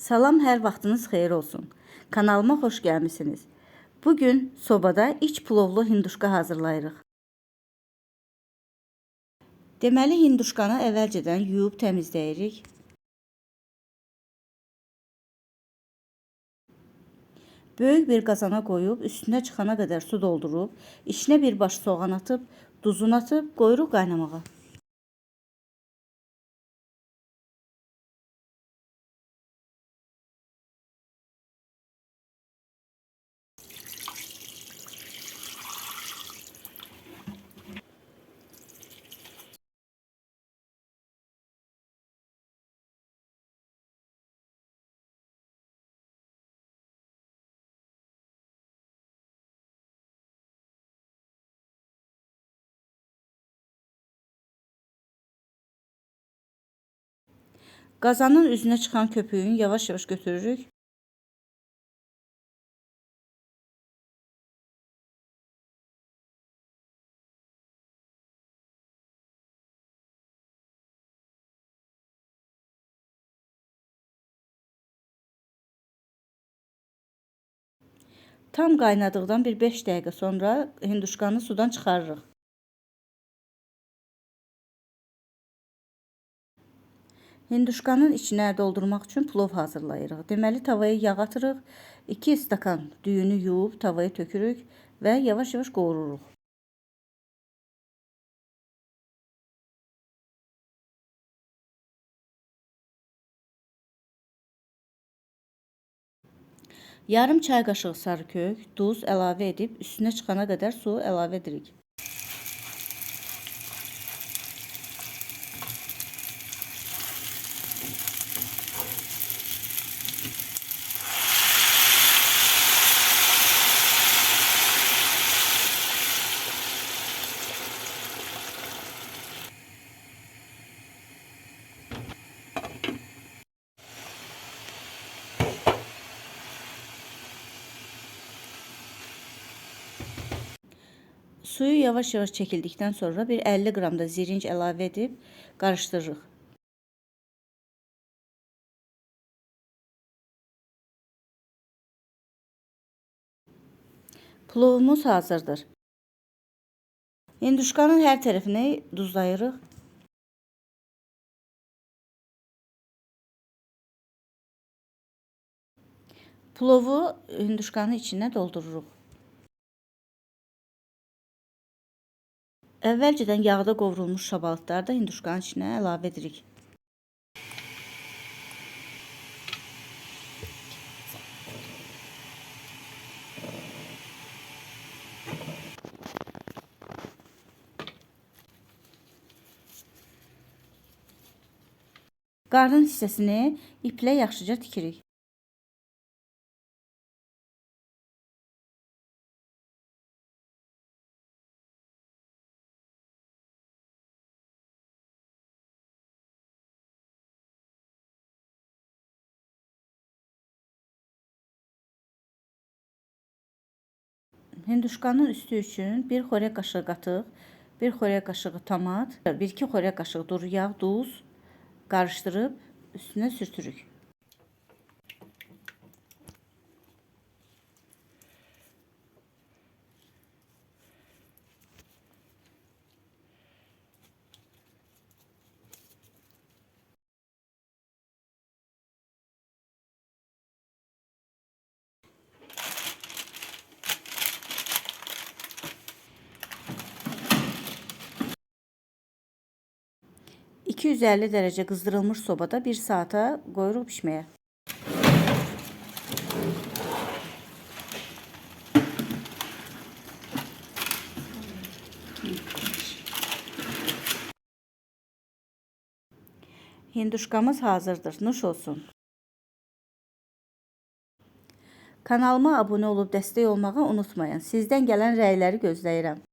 Salam, hər vaxtınız xeyir olsun. Kanalıma xoş gəlmisiniz. Bugün sobada iç plovlu hinduşka hazırlayırıq. Deməli, hinduşkanı əvvəlcədən yuyub təmizləyirik. Böyük bir qazana qoyub, üstünə çıxana qədər su doldurub, içinə bir baş soğan atıb, duzunu atıb, qoyuruq qaynamağa. Qazanın üzünə çıxan köpüğünü yavaş-yavaş götürürük. Tam qaynadıqdan bir 5 dəqiqə sonra hinduşkanı sudan çıxarırıq. Hinduşkanın içinə doldurmaq üçün plov hazırlayırıq. Deməli, tavaya yağ atırıq. 2 stakan düyünü yuyub tavaya tökürük və yavaş-yavaş qovururuq. Yarım çay qaşığı sarı kök, duz əlavə edib üstünə çıxana qədər su əlavə edirik. Suyu yavaş-yavaş çəkildikdən sonra bir 50 qram da zirinc əlavə edib qarışdırırıq. Plovumuz hazırdır. Hinduşkanın hər tərəfini duzlayırıq. Plovu hinduşkanın içinə doldururuq. Əvvəlcədən yağda qovrulmuş şabalıtları da hinduşkanın içinə əlavə edirik. Qarnın hissəsini iplə yaxşıca tikirik. Hinduşkanın üstü üçün 1 xörək qaşığı qatıq, 1 xörək qaşığı tomat, 1-2 xörək qaşığı duru yağ, duz qarışdırıb üstünə sürtürük. ...250 dərəcə qızdırılmış sobada 1 saata qoyuruq pişməyə. Hinduşkamız hazırdır. Nuş olsun. Kanalıma abunə olub dəstək olmağı unutmayın. Sizdən gələn rəyləri gözləyirəm.